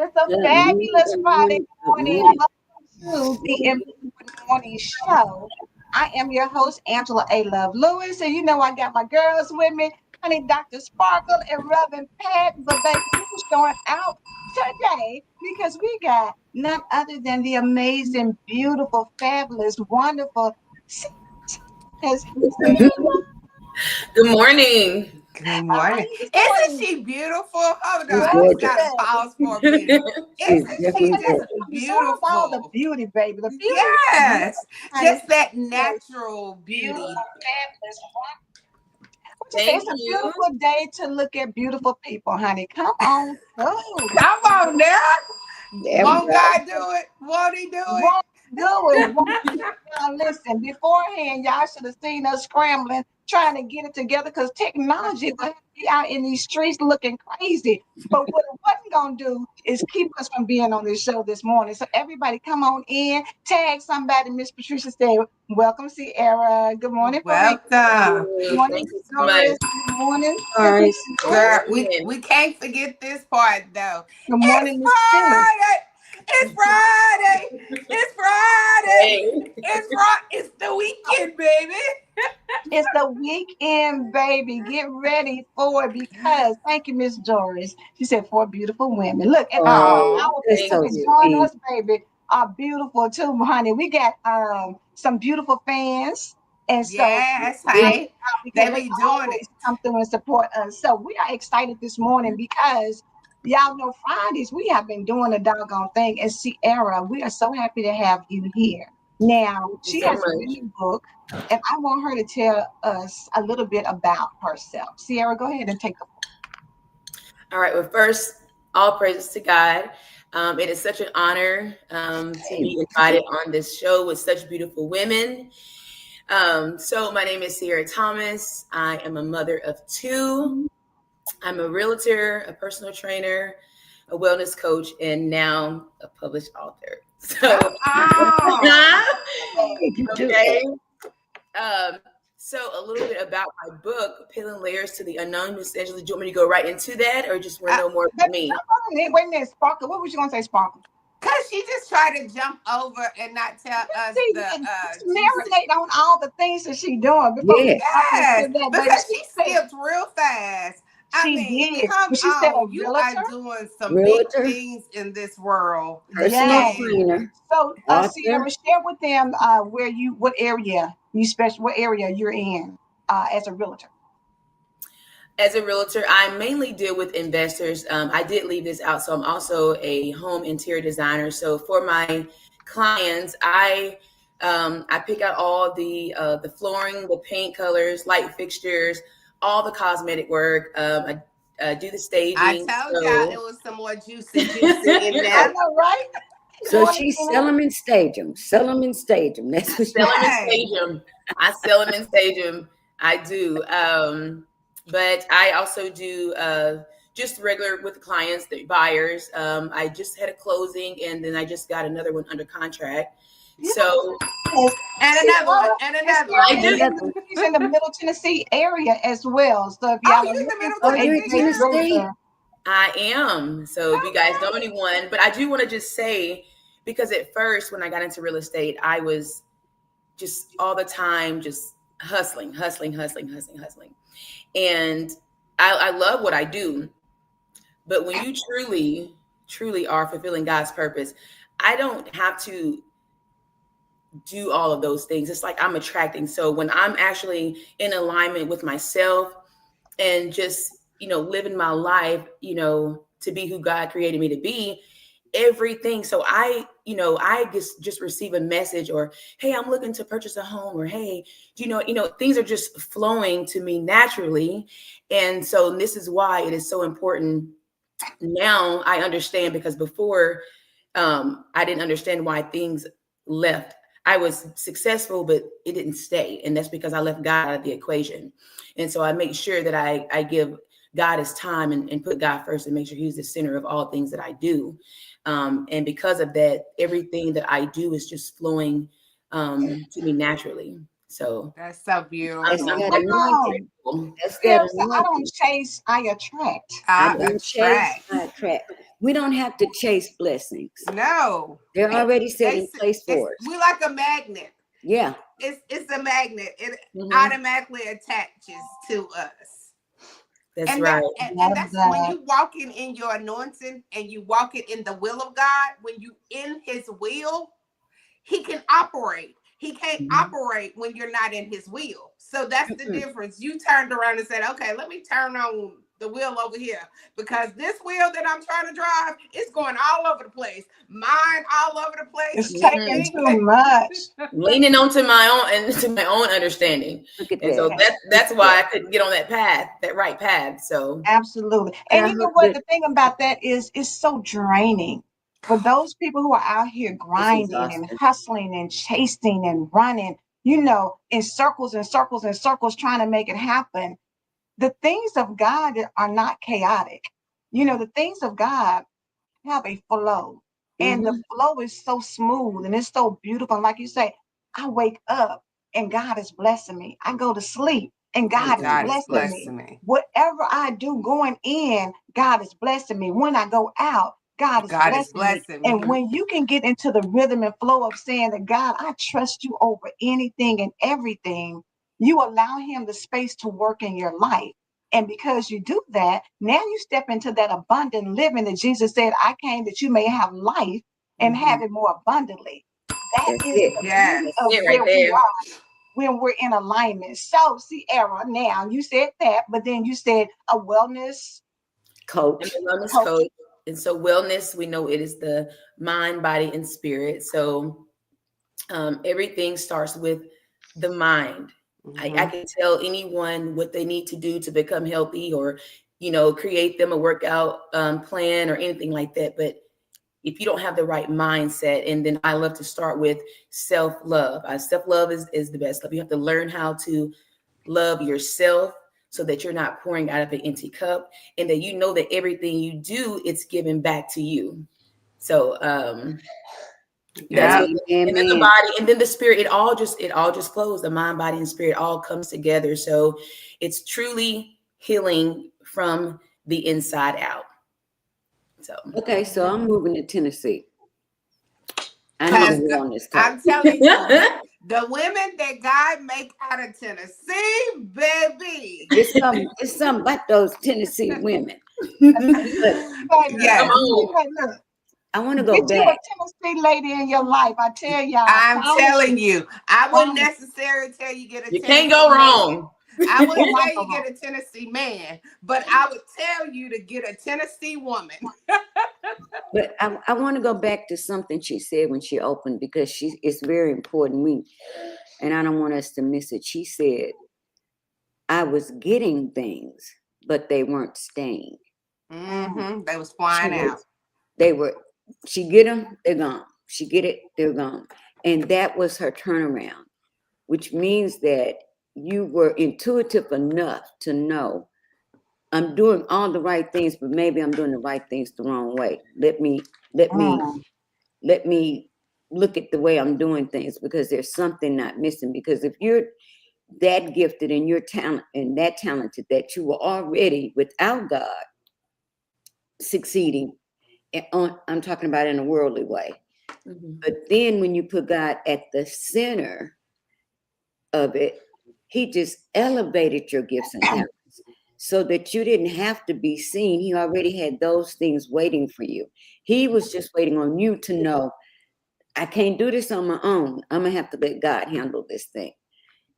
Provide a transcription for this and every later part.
It's a fabulous Friday morning. Welcome to the Important Morning Show. I am your host, Angela ALove Lewis, and you know I got my girls with me, honey, Dr. Sparkle and Reverend Pat. But baby, we're showing out today because we got none other than the amazing, beautiful, fabulous, wonderful. Good morning. Good morning. Good Isn't she beautiful? Hold She's on. I gorgeous. just got to pause for a minute. Isn't she just beautiful? All the beauty, baby. The beauty. Yes. Honey. Just that natural beauty. Fabulous. Thank It's a you. beautiful day to look at beautiful people, honey. Come on. Oh. Come on now. Yeah, Won't God do it? Won't he do it? Won't do it. Now, listen, beforehand, y'all should have seen us scrambling, trying to get it together because technology will have to be out in these streets looking crazy. But what it wasn't going to do is keep us from being on this show this morning. So everybody come on in, tag somebody. Miss Patricia said, welcome, Ciera. Good morning. Welcome. Good morning, Thank you so much. Good morning. Sorry. Girl, we can't forget this part though. Good morning, Miss Sue. It's Friday. It's Friday. It's the weekend, baby. It's the weekend, baby. Get ready for it because thank you, Miss Doris. She said 4 beautiful women. Look, and our people that join us, baby, are beautiful too, honey. We got some beautiful fans. And so yes, hey, they be doing it. Come through and support us. So we are excited this morning because y'all know Fridays we have been doing a doggone thing. And Ciera, we are so happy to have you here. Now, she has a new book, and I want her to tell us a little bit about herself. Ciera, go ahead and take the floor. All right. Well, first, all praises to God. It is such an honor to be invited on this show with such beautiful women. So my name is Ciera Thomas. I am a mother of 2. I'm a realtor, a personal trainer, a wellness coach, and now a published author. So, okay. So a little bit about my book, Peeling Layers to the Unknown. Miss Angela, do you want me to go right into that, or just want to know more about me? Wait a minute, Sparkle. What was you gonna say, Sparkle? Cause she just tried to jump over and not tell us marinate on all the things that she's doing before because she skipped real fast. I mean, come on, you are doing some big things in this world. Personal trainer. So, Ciera, share with them what area you're in as a realtor. As a realtor, I mainly deal with investors. I did leave this out, so I'm also a home interior designer. So for my clients, I pick out all the flooring, the paint colors, light fixtures, all the cosmetic work. I do the staging. I told y'all it was some more juicy in there. I know, right? So she sell them and stage them. Sell them and stage them. That's what she sell them and stage them. I sell them and stage them. I do. But I also do just regular with the clients, the buyers. I just had a closing, and then I just got another one under contract. So, Yes. And See, another one. And and another Ciera one. I do. she's in the Middle Tennessee area as well. So if Oh, y'all are you in the looking Middle for Oh, a you're in Tennessee great girl? Tennessee? realtor, I am. So if you guys know anyone, but I do want to just say, because at first when I got into real estate, I was just all the time just hustling. And I love what I do. But when you truly are fulfilling God's purpose, I don't have to do all of those things. It's like I'm attracting. So when I'm actually in alignment with myself and just, living my life, to be who God created me to be, everything. So I just receive a message, or, hey, I'm looking to purchase a home, or, hey, things are just flowing to me naturally. And so this is why it is so important. Now I understand, because before, I didn't understand why things left. I was successful, but it didn't stay. And that's because I left God out of the equation. And so I make sure that I give God his time, and put God first, and make sure he's the center of all things that I do. And because of that, everything that I do is just flowing to me naturally. So That's so That's beautiful. I'm that anointing. grateful. That's that Ciera said, I don't anointing. chase, I attract. I I don't chase, attract. I attract. We don't have to chase blessings. No. They're already set in place It's for us. we like a magnet. Yeah. It's a magnet. It Mhm. automatically attaches to us. That's And right. Love that's when that. you walking in your anointing and you walking in the will of God. When you in his will, he can operate. He can't Mhm. operate when you're not in his will. So that's the difference. You turned around and said, okay, let me turn on the wheel over here, because this wheel that I'm trying to drive is going all over the place. Mine all over the place. It's taking Mhm. too much. Leaning onto my own and to my own understanding. Look at And so that. Yes, that's why I couldn't get on that path, that right path. So absolutely. And And I you know hope what? that The thing about that is it's so draining for those people who are out here it's grinding and exhausting. hustling and chasing and running, in circles and circles and circles trying to make it happen. The things of God are not chaotic. The things of God have a flow. And the Mm-hmm. flow is so smooth and it's so beautiful. And like you say, I wake up and God is blessing me. I go to sleep and And God is God is blessing me. blessing me. Whatever I do going in, God is blessing me. When I go out, God is God is blessing me. blessing And me. when you can get into the rhythm and flow of saying that, God, I trust you over anything and everything, you allow him the space to work in your life. And because you do that, now you step into that abundant living that Jesus said, I came that you may have life and Mhm. have it more abundantly. That That's is it. the Yes. beauty that's of it right where we there. are when we're in alignment. So, Ciera, now you said that, but then you said a wellness I'm Coach. a wellness coach. coach. And so wellness, we know it is the mind, body, and spirit. So everything starts with the mind. I Mhm. can tell anyone what they need to do to become healthy, or, create them a workout plan or anything like that. But if you don't have the right mindset, and then I love to start with self-love. Self-love is the best love. You have to learn how to love yourself, so that you're not pouring out of an empty cup, and that you know that everything you do, it's given back to you. So that's Yep. what, and then the Amen. body, and then the spirit, it all just flows. The mind, body, and spirit all comes together. So it's truly healing from the inside out. So Okay, so I'm moving to Tennessee. I need a Cause wellness I'm coach. telling you, the women that God make out of Tennessee, baby. It's something about those Tennessee women. But come Yes. You on. better look. I want to go Get you a back. Tennessee lady in your life. I tell y'all, I I'm promise telling you. you, I wouldn't Promise. necessarily tell you get a You can't Tennessee go man. wrong. I You wouldn't cannot tell go you wrong. get a Tennessee man, but I would tell you to get a Tennessee woman. But I want to go back to something she said when she opened, because it's very important. And I don't want us to miss it. She said, I was getting things, but they weren't staying. Mm. Mm-hmm. They was She flying out. was, they were, she get them, they're gone. She get it, they're gone. And that was her turnaround, which means that you were intuitive enough to know I'm doing all the right things, but maybe I'm doing the right things the wrong way. Let me Mm. let me look at the way I'm doing things because there's something not missing. Because if you're that gifted and you're talent and that talented that you were already without God succeeding I'm talking about in a worldly way. Mhm. But then when you put God at the center of it, he just elevated your gifts and talents so that you didn't have to be seen. He already had those things waiting for you. He was just waiting on you to know, I can't do this on my own. I'm gonna have to let God handle this thing.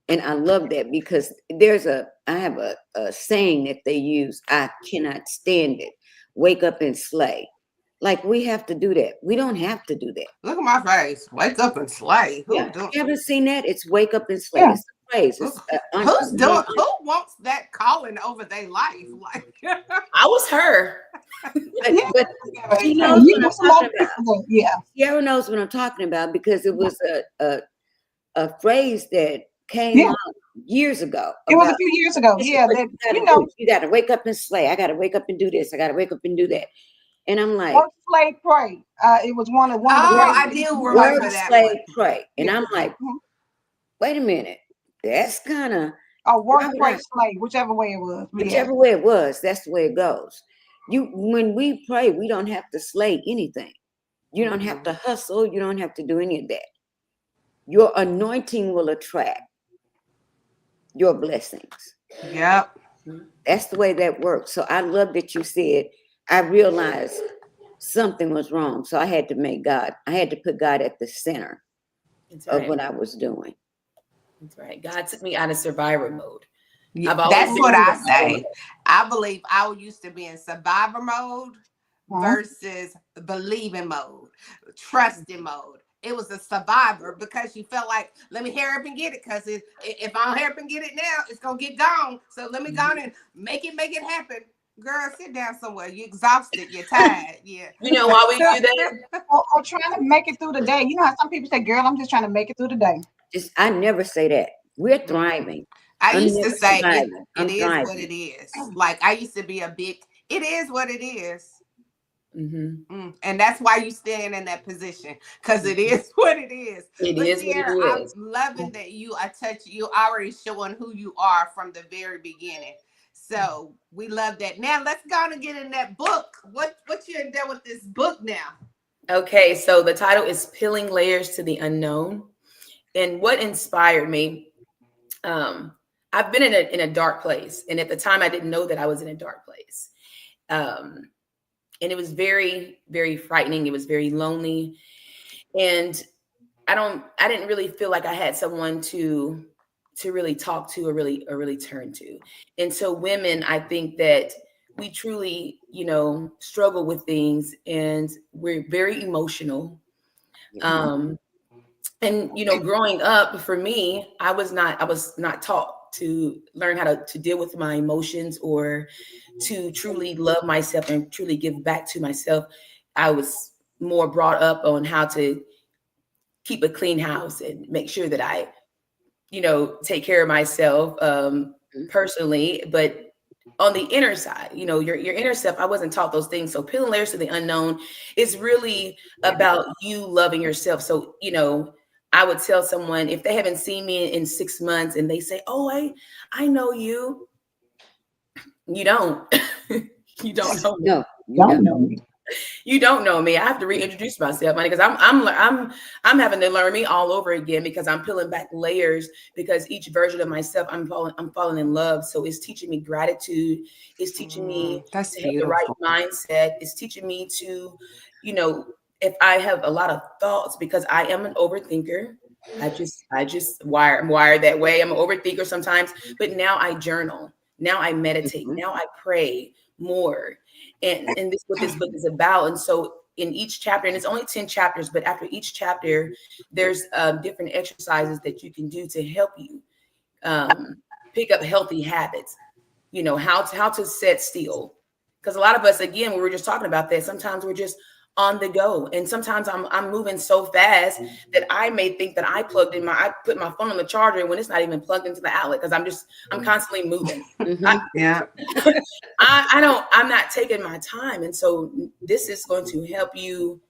And I love that because I have a saying that they use, I cannot stand it. Wake up and slay. Like we have to do that. We don't have to do that. Look at my face. Wake up and slay. Who Yeah. doing? You haven't seen that? It's wake up and slay. Yeah. It's a phrase. Who's It's doing? Who wants that calling over their life? Like, I was her. Yeah. but she knows You what know, I'm some more talking about. people. Yeah. Ciera knows what I'm talking about because it was a phrase that came Yeah. up years ago It was a about few years ago. this is Yeah. what That, you got you to know, do. You got to wake up and slay. I got to wake up and do this. I got to wake up and do that. And I'm like, work, slave, pray. It was one of the work, oh, phrases. I do work, remember that slay, one. pray. And Yeah. I'm like, Mhm. wait a minute. That's kind of, Or why work, would pray, I, slave, whichever way it was. Yeah. whichever way it was, that's the way it goes. When we pray, we don't have to slay anything. You don't have to hustle. You don't have to do any of that. Your anointing will attract your blessings. Yep. That's the way that works. So I love that you said, I realized something was wrong. So I had to put God at the center That's of right. what I was doing. That's right. God took me out of survivor mode. Yeah, I've always that's been what in I survival say. mode. I believe I used to be in survivor mode Huh? versus believing mode, trusting mode. It was a survivor because you felt like, let me hurry up and get it. Because if I don't hurry up and get it now, it's going to get gone. So let me go on and make it happen. Girl, sit down somewhere. You're exhausted. You're tired. Yeah. You know why we do that? Or trying to make it through the day. You know how some people say, girl, I'm just trying to make it through the day. I never say that. We're thriving. I I'm used to never say surviving. it I'm is what thriving. it is. Like I used to be a big, it is what it is. Mm-hmm. And that's why you stand in that position because it is what it is. It But is what it Ciara, I'm is. loving that you are touching. You already showing who you are from the very beginning. So we love that. Now let's go on and get in that book. What you in there with this book now? Okay, so the title is Peeling Layers to the Unknown. And what inspired me, I've been in a dark place. And at the time, I didn't know that I was in a dark place. And it was very, very frightening. It was very lonely. And I didn't really feel like I had someone to really talk to or really turn to. And so women, I think that we truly, struggle with things and we're very emotional. Um, and growing up for me, I was not taught to learn how to deal with my emotions or to truly love myself and truly give back to myself. I was more brought up on how to keep a clean house and make sure that I, take care of myself personally, but on the inner side, your inner self, I wasn't taught those things. So peeling layers to the unknown is really about you loving yourself. So, I would tell someone if they haven't seen me in 6 months and they say, "Oh, I know you," you don't, you don't know me. No, you Don't don't. know me. You don't know me. I have to reintroduce myself, honey, because I'm having to learn me all over again because I'm peeling back layers because each version of myself I'm falling in love. So it's teaching me gratitude. It's teaching me That's to have the right beautiful. mindset. It's teaching me to, if I have a lot of thoughts because I am an overthinker. I'm wired that way. I'm an overthinker sometimes, but now I journal. Now I meditate. Mhm. Now I pray more and this is what this book is about. And so in each chapter, and it's only 10 chapters, but after each chapter there's different exercises that you can do to help you pick up healthy habits, how to set still, because a lot of us, again, we were just talking about that, sometimes we're just on the go. And sometimes I'm moving so fast that I may think that I put my phone on the charger when it's not even plugged into the outlet, because I'm constantly moving. Yeah. I'm not taking my time. And so this is going to help you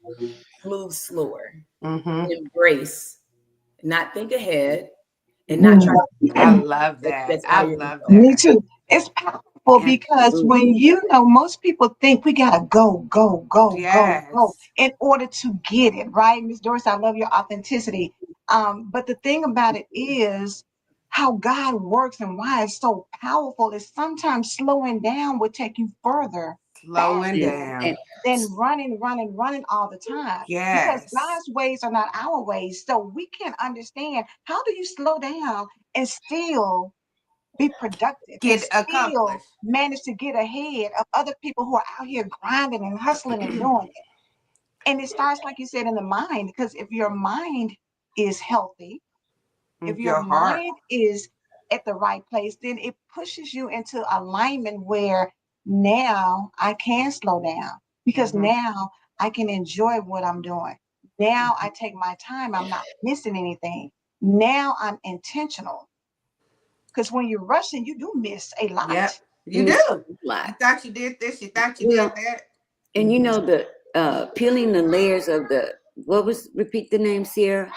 move slower, embrace, not think ahead, and not try I to love that. that's out I of your love control. Me that. too. It's powerful because Absolutely. when most people think we gotta go Yes. in order to get it, right? Miss Doris, I love your authenticity. But the thing about it is how God works and why it's so powerful is sometimes slowing down will take you further Slowing faster down. And than running all the time. Because Yes. God's ways are not our ways. So we can understand how do you slow down and still be productive and Get still accomplished. manage to get ahead of other people who are out here grinding and hustling and doing it. And it starts, like you said, in the mind, because if your mind is healthy, if your Your heart. mind is at the right place, then it pushes you into alignment where now I can slow down because Mm-hmm. now I can enjoy what I'm doing. Now I take my time, I'm not missing anything. Now I'm intentional because when you're rushing, you do miss a Yep. lot. You miss do. a lot. You thought you did this. You thought you You did know, that. and the peeling the layers of the what was repeat the name, Ciera?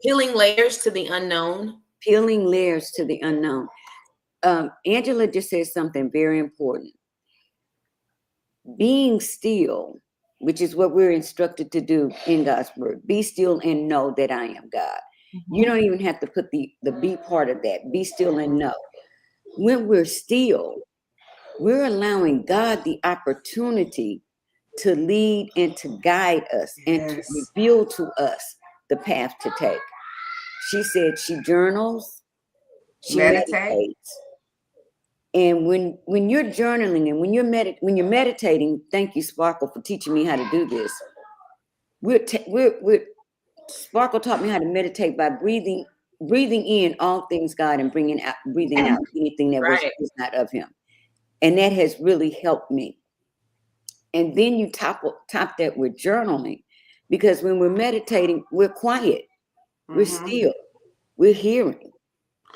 Peeling layers to the unknown. Peeling layers to the unknown. Angela just said something very important. Being still, which is what we're instructed to do in God's word. Be still and know that I am God. You Mhm. don't even have to put the be part of that. Be still and know. When we're still, we're allowing God the opportunity to lead and to guide us and to Yes. reveal to us the path to take. She said she journals, she Meditate. meditates. And when you're journaling and when you're meditating, thank you, Sparkle, for teaching me how to do this. We're Sparkle taught me how to meditate by breathing in all things God and breathing out anything that Right. is not of Him. And that has really helped me. And then you top that with journaling, because when we're meditating, we're quiet, we're still, we're hearing.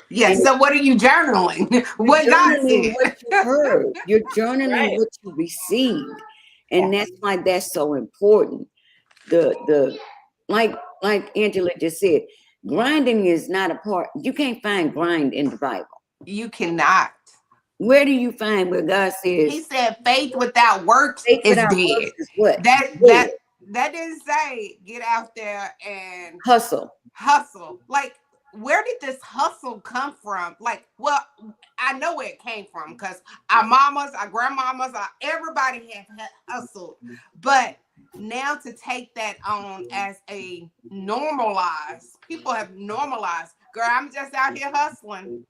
Yes. And So what are you journaling? you're What God journaling said. what you heard. You're journaling Right. what you received. Yeah. And that's why that's so important. The like Angela just said, grinding is not a part. You can't find grind in the Bible. You cannot. Where do you find where God says He said faith without works faith is without dead. works is what? That Dead. that that didn't say get out there and Hustle. hustle. Like, where did this hustle come from? Like, well, I know where it came from because our mamas, our grandmamas, everybody have hustled. But now to take that on as a normalized, people have normalized, girl, I'm just out here hustling.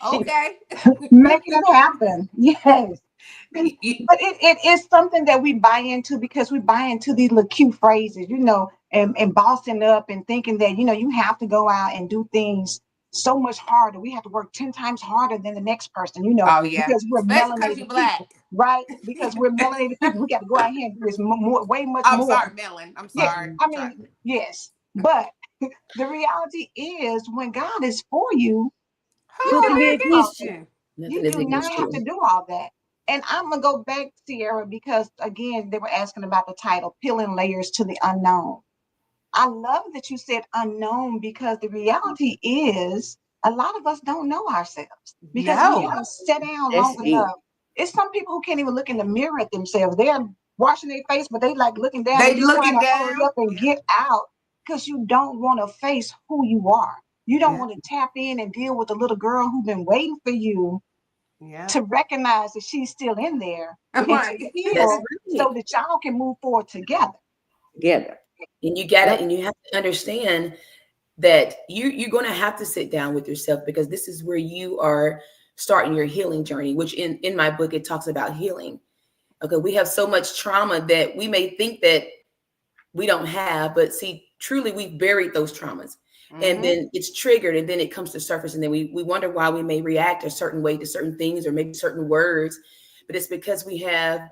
Okay. Making it happen. Yes. You- you- But it is something that we buy into because we buy into these little cute phrases, and bossing up and thinking that, you have to go out and do things so much harder. We have to work 10 times harder than the next person, oh, yeah. because we're Especially because you melanated black. people, right? Because we're melanated people. We got to go out here and do this more, way much I'm more. sorry, Melon. I'm Yeah. sorry. I Sorry. mean, yes. But the reality is when God is for you, Who you Who can can can be do be all against against that. you? you? Nothing You is do not against have to you. do all that. And I'm gonna go back, Ciera, because again, they were asking about the title, Peeling Layers to the Unknown. I love that you said unknown because the reality is a lot of us don't know ourselves because we No. haven't sat down That's long deep. enough. It's some people who can't even look in the mirror at themselves. They're washing their face, but they like looking down They and you trying looking to hurry down. up and get out because you don't want to face who you are. You don't Yeah. want to tap in and deal with the little girl who's been waiting for you Yeah. to recognize that she's still in there and to Right. That's heal right. so that y'all can move forward together. Together. And you got it. Yep. And you have to understand that you're going to have to sit down with yourself, because this is where you are starting your healing journey, which in my book, it talks about healing. Okay. We have so much trauma that we may think that we don't have, but see, truly we've buried those traumas, and Mm-hmm. then it's triggered, and then it comes to surface, and then we wonder why we may react a certain way to certain things or maybe certain words, but it's because we have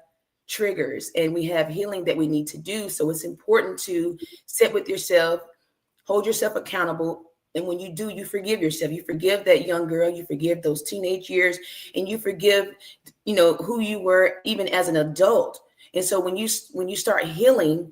triggers and we have healing that we need to do. So it's important to sit with yourself, hold yourself accountable. And when you do, you forgive yourself. You forgive that young girl, you forgive those teenage years, and you forgive, who you were even as an adult. And so when you start healing,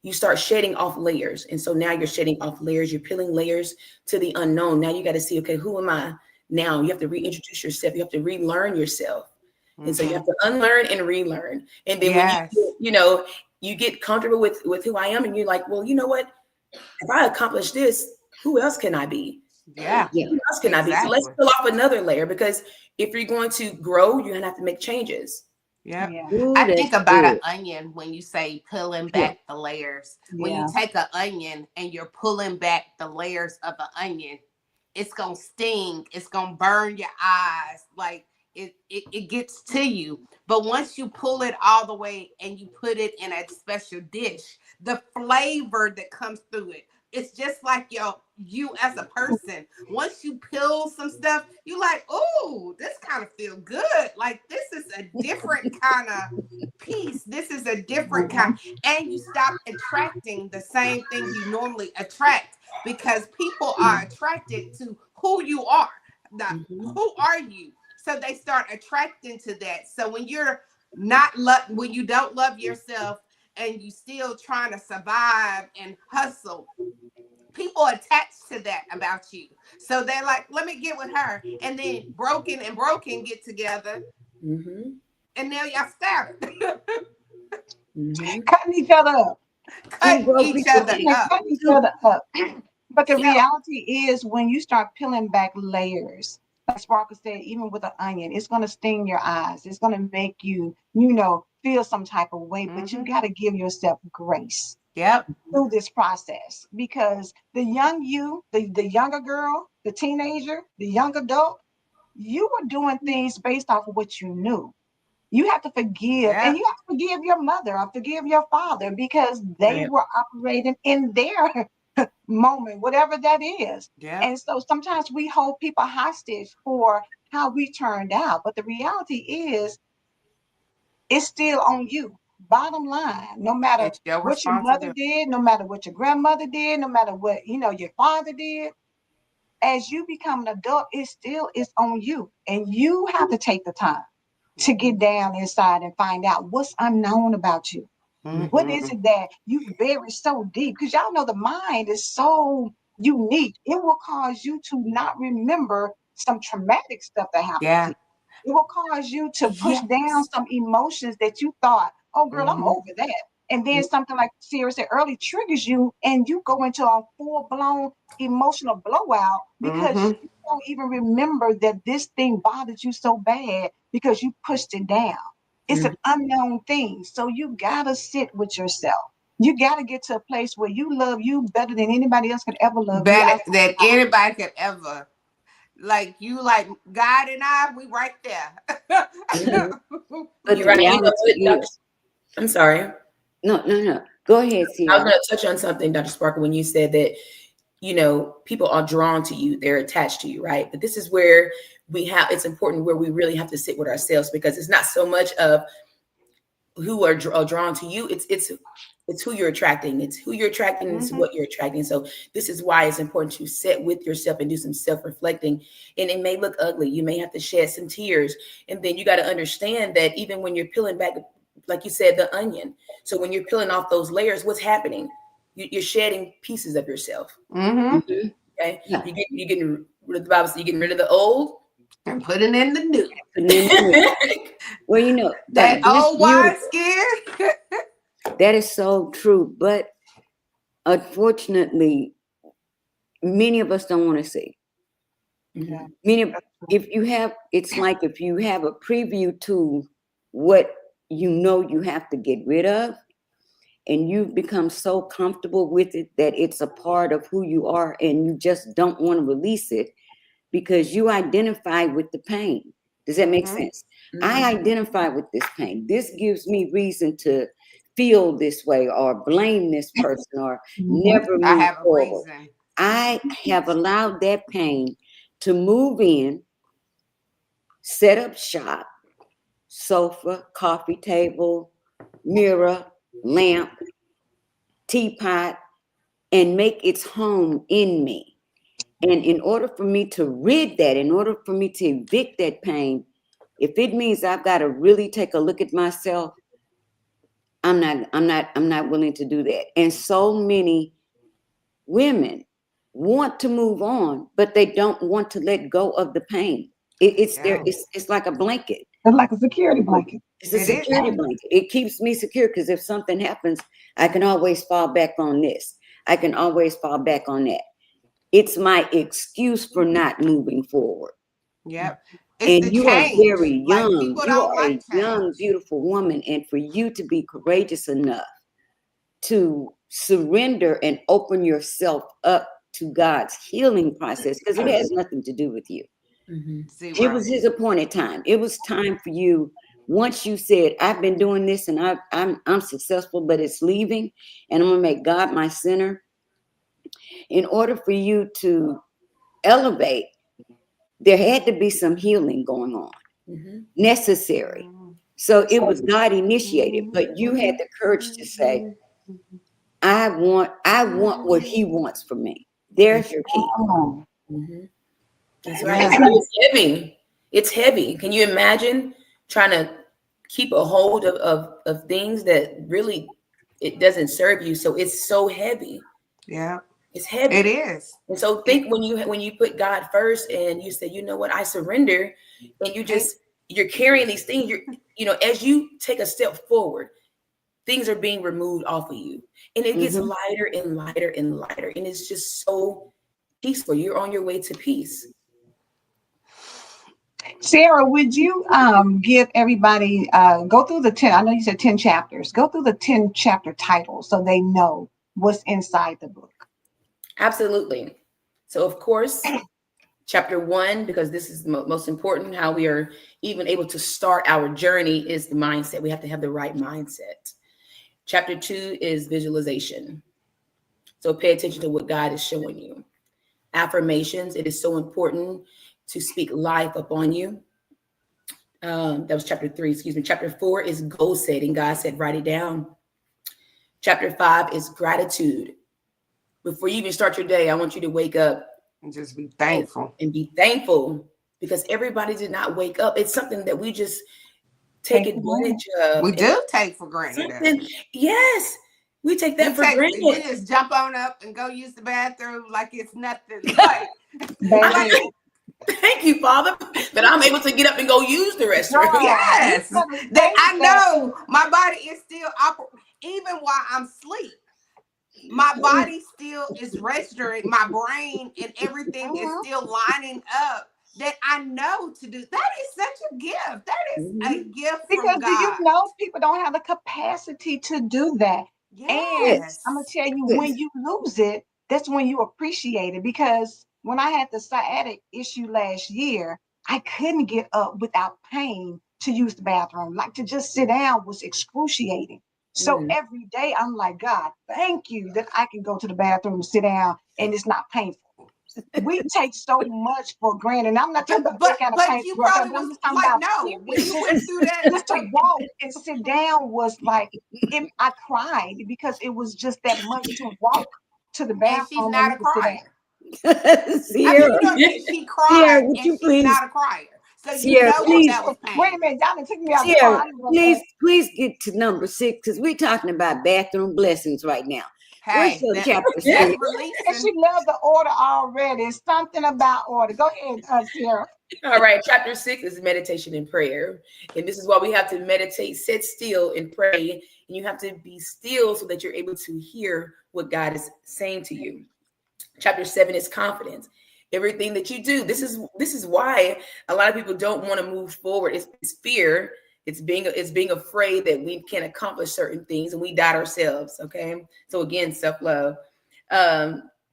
you start shedding off layers. And so now you're shedding off layers, you're peeling layers to the unknown. Now you got to see, okay, who am I now? You have to reintroduce yourself. You have to relearn yourself. And so you have to unlearn and relearn. And then when Yes. you get comfortable with who I am, and you're like, well, you know what? If I accomplish this, who else can I be? Yeah. Yeah. Who else can I be? So let's Exactly. peel off another layer, because if you're going to grow, you're gonna have to make changes. Yeah. Yeah. Ooh, I that's think about an good. onion when you say pulling Yeah. back the layers. When you Yeah. take an onion and you're pulling back the layers of the onion, it's gonna sting. It's gonna burn your eyes. Like it gets to you. But once you pull it all the way and you put it in a special dish, the flavor that comes through it, it's just like you as a person. Once you peel some stuff, you like, oh, this kind of feel good. Like this is a different kind of piece. This is a different kind, Mhm. and you stop attracting the same thing you normally attract because people are attracted to who you are. The, Mhm. who are you? So they start attracting to that. So when you're not when you don't love yourself and you still trying to survive and hustle, people attach to that about you. So they're like, let me get with her. And then broken and broken get together Mhm. and now y'all started Mhm. Cutting each other up. Two cutting broke each people. other Yeah, up. cutting each Two. other up. But the Yeah. reality is, when you start peeling back layers, like Sparkle said, even with an onion, it's going to sting your eyes. It's going to make you, feel some type of way. But you Mm-hmm. got to give yourself grace Yep. through this process, because the young you, the younger girl, the teenager, the young adult, you were doing things based off of what you knew. You have to forgive, and Yep. you have to forgive your mother or forgive your father, because they Right. were operating in their moment, whatever that is. Yep. And so sometimes we hold people hostage for how we turned out. But the reality is, it's still on you. Bottom line, no matter It's your what your mother responsibility. did, no matter what your grandmother did, no matter what, your father did, as you become an adult, it still is on you. And you have to take the time to Mm-hmm. get down inside and find out what's unknown about you. What Mm-hmm. is it that you bury so deep? Because y'all know the mind is so unique. It will cause you to not remember some traumatic stuff that happened to Yeah. you. It will cause you to push down Yes. some emotions that you thought, oh, girl, I'm Mm-hmm. over that. And then something like Ciera said early triggers you, and you go into a full blown emotional blowout because Mm-hmm. you don't even remember that this thing bothered you so bad because you pushed it down. It's an Mhm. unknown thing. So you gotta sit with yourself. You gotta get to a place where you love you better than anybody else could ever love you Better outside than the house. anybody could ever. Like you, like God and I, we right there. Mhm. But You're the right. You know reality what, Doctor? is, I'm sorry. no, no, no. Go ahead, I was Sierra. going to touch on something, Dr. Sparkle, when you said that, people are drawn to you, they're attached to you, right? But this is where it's important, where we really have to sit with ourselves, because it's not so much of who are drawn to you. It's who you're attracting. It's who you're attracting. And it's Mm-hmm. what you're attracting. So this is why it's important to sit with yourself and do some self-reflecting. And it may look ugly. You may have to shed some tears. And then you got to understand that even when you're peeling back, like you said, the onion. So when you're peeling off those layers, what's happening? You're shedding pieces of yourself. Mm-hmm. Mhm. Okay. Yeah. You're getting rid of the Bible. So you're getting rid of the old. And putting in the new. And then, well, That that's old wine beautiful. skin. That is so true. But unfortunately, many of us don't want to see. Yeah, Mhm. Many, that's true. if you have, it's like if you have a preview to what you have to get rid of, and you've become so comfortable with it that it's a part of who you are, and you just don't want to release it because you identify with the pain. Does that make Mm-hmm. sense? I Mhm. identify with this pain. This gives me reason to feel this way or blame this person or Mhm. never I move have a forward. reason. I have allowed that pain to move in, set up shop, sofa, coffee table, mirror, lamp, teapot, and make its home in me. And in order for me to rid that, in order for me to evict that pain, if it means I've got to really take a look at myself, I'm not willing to do that. And so many women want to move on, but they don't want to let go of the pain. It's like a blanket. It's like a security blanket. It's a security blanket. It keeps me secure because if something happens, I can always fall back on this. I can always fall back on that. It's my excuse for not moving forward. Yep. And you are very young. Like, people you don't are like a young, beautiful woman. And for you to be courageous enough to surrender and open yourself up to God's healing process, because it has nothing to do with you. It was his appointed time. It was time for you. Once you said, I've been doing this and I'm successful, but it's leaving, and I'm going to make God my center. In order for you to elevate, there had to be some healing going on, necessary. So it was God initiated, but you had the courage to say, I want what he wants from me. There's your key. That's right. It's heavy. It's heavy. Can you imagine trying to keep a hold of things that really it doesn't serve you? So it's so heavy. Yeah. It's heavy. It is. And so think when you put God first and you say, you know what, I surrender, and you're carrying these things, as you take a step forward, things are being removed off of you. And it gets lighter and lighter and lighter. And it's just so peaceful. You're on your way to peace. Ciera, would you give everybody, go through the 10, I know you said 10 chapters, go through the 10 chapter titles so they know what's inside the book. Absolutely. So, of course, chapter 1, because this is the most important, how we are even able to start our journey, is the mindset. We have to have the right mindset. Chapter 2 is visualization. So pay attention to what God is showing you. Affirmations. It is so important to speak life upon you. That was chapter 3, excuse me. Chapter 4 is goal setting. God said, write it down. Chapter 5 is gratitude. Before you even start your day, I want you to wake up and just be thankful. And be thankful, because everybody did not wake up. It's something that we just take advantage of. We do take for granted. Yes, we take that for granted. We just jump on up and go use the bathroom like it's nothing. Like, thank you, Father, that I'm able to get up and go use the restroom. Yes, that I know my body is still operating even while I'm asleep. My body still is registering, my brain and everything is still lining up that I know to do. That is such a gift. That is a gift because from God. Do you know people don't have the capacity to do that? Yes. And I'm going to tell you, when you lose it, that's when you appreciate it. Because when I had the sciatic issue last year, I couldn't get up without pain to use the bathroom. Like, to just sit down was excruciating. So every day I'm like, God, thank you that I can go to the bathroom and sit down and it's not painful. We take so much for granted. And I'm not talking about that kind of pain. You probably was like, no, when you went through that, just to walk and sit down was like, I cried because it was just that much to walk to the bathroom. And she's not a crier. Ciera, she cried, would and you she's please, not a crier. So Ciera, you know please, that was pain. Wait a minute, y'all done took me out the Ciera, car. please get to number 6, because we're talking about bathroom blessings right now. Hey, what's your chapter 6? And she loved the order already. It's something about order. Go ahead, Ciera. All right, chapter 6 is meditation and prayer. And this is why we have to meditate, sit still, and pray. And you have to be still so that you're able to hear what God is saying to you. Chapter 7 is confidence. Everything that you do, this is why a lot of people don't want to move forward. It's fear. It's being afraid that we can't accomplish certain things, and we doubt ourselves. Okay, so again, self-love.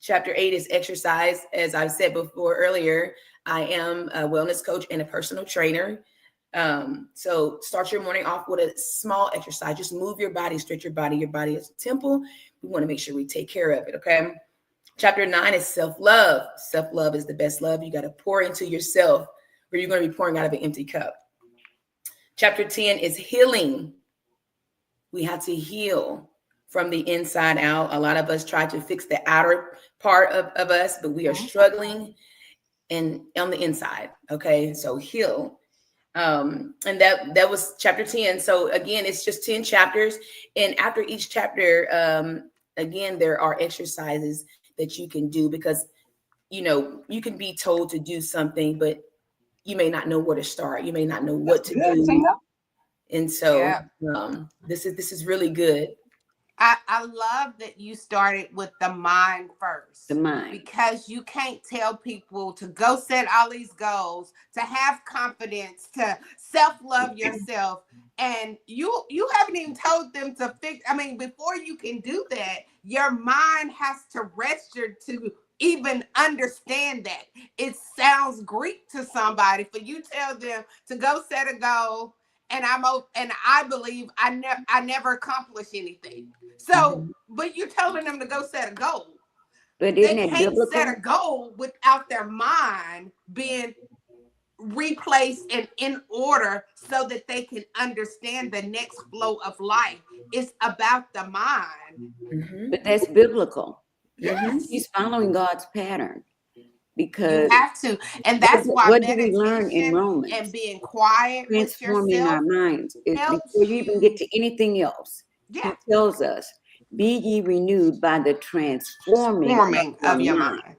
Chapter 8 is exercise. As I've said before earlier, I am a wellness coach and a personal trainer. So start your morning off with a small exercise. Just move your body, stretch your body. Your body is a temple. We want to make sure we take care of it. Okay. Chapter 9 is self-love. Self-love is the best love. You got to pour into yourself, or you're going to be pouring out of an empty cup. Chapter 10 is healing. We have to heal from the inside out. A lot of us try to fix the outer part of us, but we are struggling and on the inside. Okay, so heal. And that was chapter 10. So again, it's just 10 chapters, and after each chapter, again, there are exercises that you can do, because you can be told to do something, but you may not know where to start. You may not know what to Good, do. Tina. And so Yeah. this is really good. I love that you started with the mind The first, mind. because you can't tell people to go set all these goals, to have confidence, to self-love yourself, and you haven't even told them to fix. I mean, before you can do that, your mind has to register to even understand that. It sounds Greek to somebody for you tell them to go set a goal, and I believe I never accomplish anything. So, Mhm. but you're telling them to go set a goal. But isn't They that can't set biblical? a goal without their mind being replaced and in order so that they can understand the next flow of life. It's about the mind. Mhm. But that's biblical. Mhm. Yes, He's following God's pattern you because have to. And what, that's why what do we learn in meditation and Romans? being quiet with Transforming our yourself minds. Before helps you even get you. to anything else, Yeah, he tells us, be ye renewed by the transforming of forming your of your mind. mind.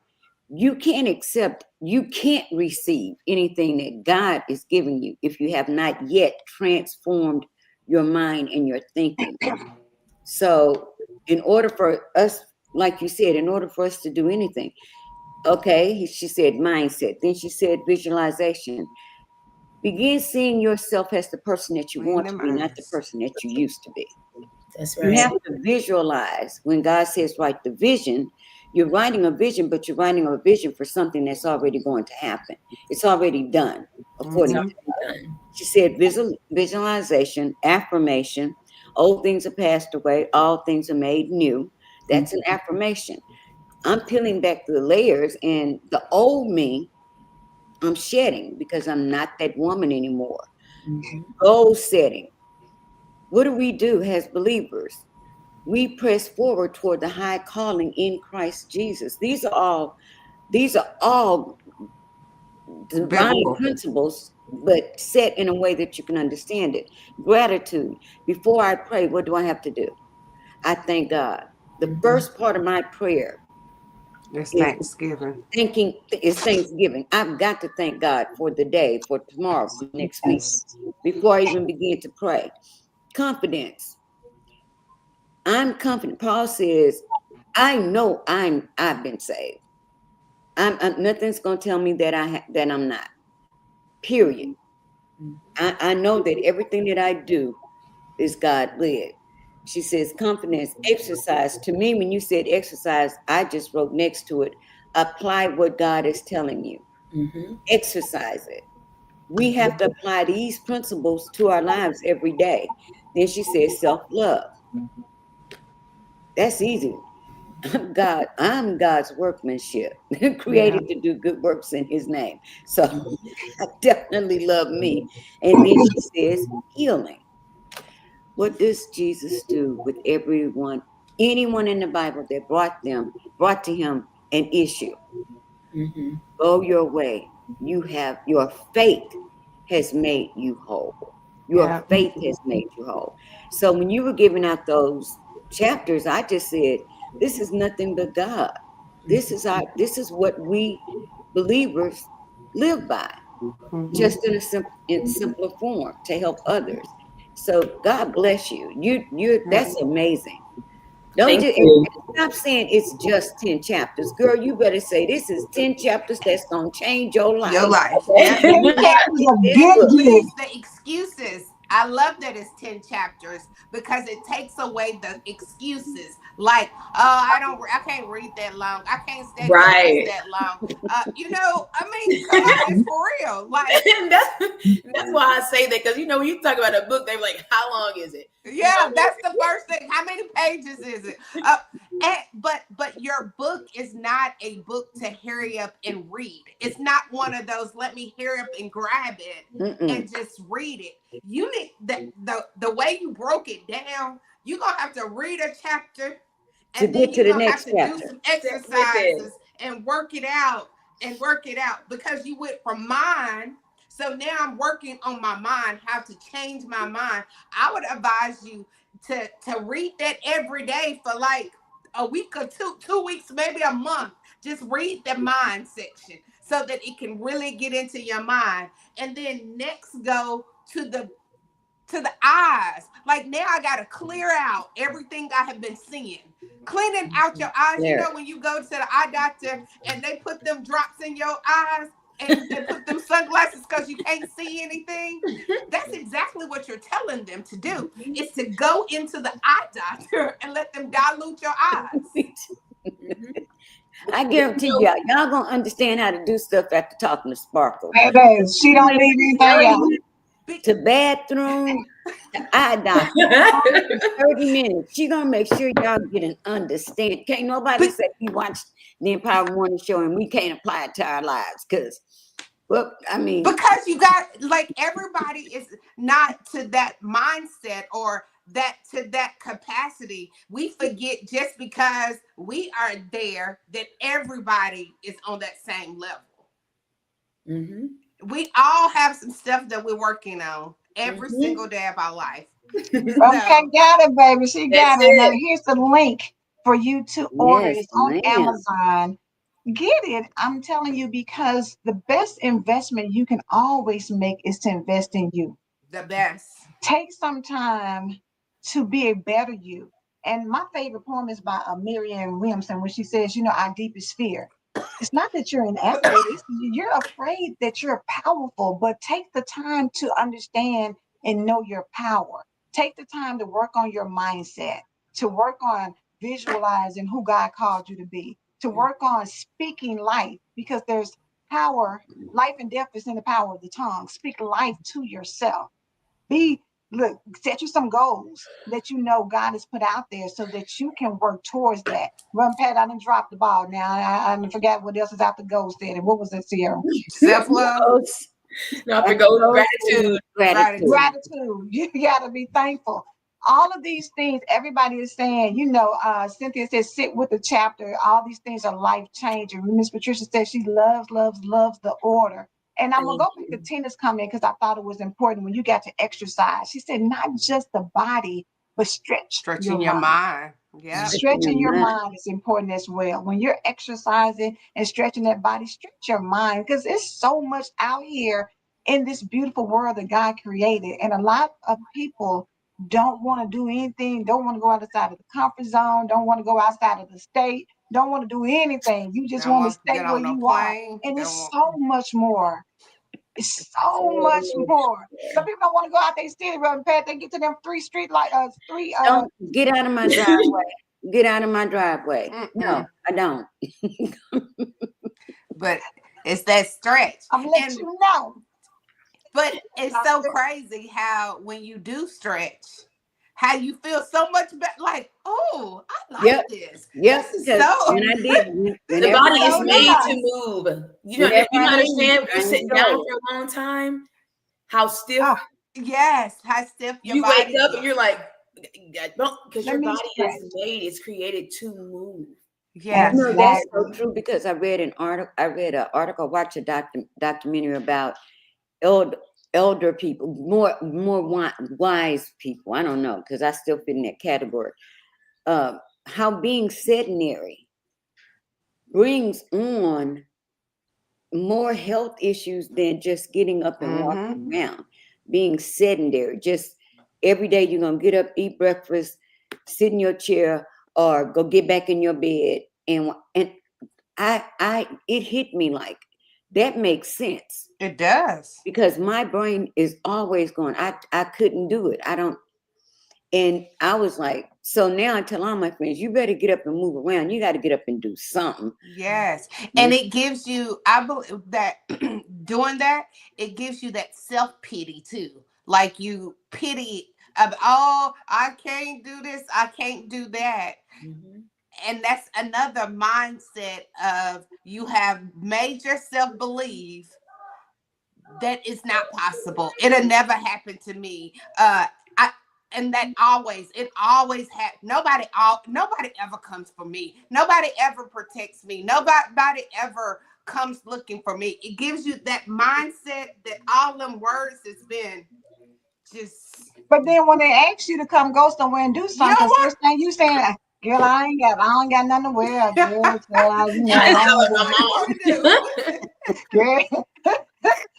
You can't receive anything that God is giving you if you have not yet transformed your mind and your thinking. So, in order for us, like you said, in order for us to do anything, okay, she said mindset. Then she said visualization. Begin seeing yourself as the person that you In want the to be, not the minds. person that you used to be. That's You right. have to visualize. When God says write the vision, you're writing a vision, but you're writing a vision for something that's already going to happen. It's already done, It's according to Mm-hmm. God. already done. She said visualization, affirmation. Old things are passed away, all things are made new. That's an affirmation. I'm peeling back the layers, and the old me, I'm shedding because I'm not that woman anymore. Mhm. Goal setting. What do we do as believers? We press forward toward the high calling in Christ Jesus. These are all divine Biblical. principles, but set in a way that you can understand it. Gratitude. Before I pray, what do I have to do? I thank God. The Mhm. first part of my prayer It's is Thanksgiving. Thanksgiving. I've got to thank God for the day, for tomorrow, for next week, Yes. before I even begin to pray. Confidence. I'm confident. Paul says, I know I've been saved. Nothing's gonna tell me that that I'm not. Period. I know that everything that I do is God led. She says confidence, exercise. To me, when you said exercise, I just wrote next to it, apply what God is telling you. Mhm. Exercise it. We have to apply these principles to our lives every day. Then she says self-love. That's easy. I'm God's workmanship, Yeah. created to do good works in his name. So I definitely love me. And then she says healing. What does Jesus do with anyone in the Bible that brought to him an issue? Mhm. Go your way. Your faith has made you whole. Your Yeah. faith has made you whole. So when you were giving out those chapters, I just said, this is nothing but God. This is what we believers live by, Mm-hmm. just in simpler form to help others. So God bless you. Yeah. That's amazing. Don't Thank just you. stop saying it's just 10 chapters. Girl, you better say this is 10 chapters that's gonna change your Your life. life. Yeah. Okay. 10 And chapters of and good, it good. released the excuses. I love that it's 10 chapters because it takes away the excuses. Like, I can't read that long. I can't study scriptures Right. that long. I mean, come on, it's for real. Like, and that's why I say that, because when you talk about a book, they're like, "How long is it?" yeah, that's the first thing. How many pages is it? But your book is not a book to hurry up and read. It's not one of those let me hurry up and grab it Mm-mm. and just read it. You need the way you broke it down, you're gonna have to read a chapter, To and then get to you're the gonna have next to do chapter. some Sit with it. exercises and work it out because you went from mind. So now I'm working on my mind, how to change my mind. I would advise you to read that every day for like a week or two weeks, maybe a month. Just read the mind section so that it can really get into your mind. And then next go to the eyes. Like now I gotta clear out everything I have been seeing. Cleaning out your eyes. You There. know when you go to the eye doctor and they put them drops in your eyes and they put them sunglasses because you can't see anything. That's exactly what you're telling them to do. Is to go into the eye doctor and let them dilute your eyes. Mhm. I But you guarantee know, y'all gonna understand how to do stuff after talking to Sparkle. Baby, she You don't ain't need anything telling else. you to bathroom, the eye doctor, all in 30 minutes. She gonna make sure y'all get an understand. Can't nobody But say we watched the Empower Morning Show and we can't apply it to our lives. Cause, well, I mean, because you got like everybody is not to that mindset or that to that capacity. We forget just because we are there that everybody is on that same level. Mhm. We all have some stuff that we're working on every single Mhm. day of our life. Okay, So got it, baby. She That's got it. Now it. here's the link for you to order. yes, It's on ma'am. Amazon. Get it. I'm telling you because the best investment you can always make is to invest in you. the best. Take some time to be a better you. And my favorite poem is by Marianne Williamson, where she says, our deepest fear. It's not that you're inadequate, it's you're afraid that you're powerful, but take the time to understand and know your power. Take the time to work on your mindset, to work on visualizing who God called you to be, to work on speaking life because there's power. Life and death is in the power of the tongue. Speak life to yourself. Be Look, set you some goals that you know God has put out there so that you can work towards that. Run, Pat, I didn't drop the ball now. I forgot what else is out the goals there. And what was it, Ciera? Self-love, Not to After go those, gratitude. gratitude. gratitude. Gratitude. You got to be thankful. All of these things, everybody is saying, Cynthia says, sit with the chapter. All these things are life changing. Miss Patricia says she loves, loves, loves the order. And I'm going to Thank go back to you. Tina's comment because I thought it was important when you got to exercise. She said, not just the body, but stretch your Stretching your mind. mind. Yep. Stretching your Stretching your mind. mind is important as well. When you're exercising and stretching that body, stretch your mind because there's so much out here in this beautiful world that God created. And a lot of people don't want to do anything, don't want to go outside of the comfort zone, don't want to go outside of the state, don't want to do anything. You just Don't want to want to stay get where on no you are. plane. And Don't it's want. so much more. It's so So much much more. Some people don't want to go out their city, Reverend Pat. They get to them three street like three Don't get out of my driveway. Get out of my driveway. No, Mm-mm. I don't. But it's that stretch. I'm gonna let And you know. but it's so crazy how when you do stretch, how you feel so much better. Like, oh, I like Yep, this. yep. This is Because so. when I did, This The is whenever body I is so made leave, to nice. move. whenever You I don't leave, understand. You're I sitting down enjoy it. for a long time. How stiff Oh, Yes, how stiff your you wake body up and gets. you're like, don't, because let your me body stretch. is made. It's created to move. You Yes. know, that's so Exactly. true because I read an article. I read an article, watched a documentary about elder elder people, more wise people. I don't know because I still fit in that category. Uh, how being sedentary brings on more health issues than just getting up and Mm-hmm. walking around. Being sedentary, just every day you're gonna get up, eat breakfast, sit in your chair, or go get back in your bed. And it hit me like that makes sense It does. because my brain is always going. I couldn't do it. I don't. And I was like, so now I tell all my friends, you better get up and move around. You got to get up and do something. Yes. You And know? it gives you, I believe that doing that, it gives you that self pity too. Like you pity of, oh, I can't do this, I can't do that. Mhm. And that's another mindset of you have made yourself believe that is not possible. It'll never happen to me. I and that it always nobody ever comes for me. Nobody ever protects me. Nobody ever comes looking for me. It gives you that mindset that all them words has been just But then when they ask you to come go somewhere and do you know something, what? first thing you saying, girl, I don't got nothing to wear, girl. So You just sound like What you my want to do? girl.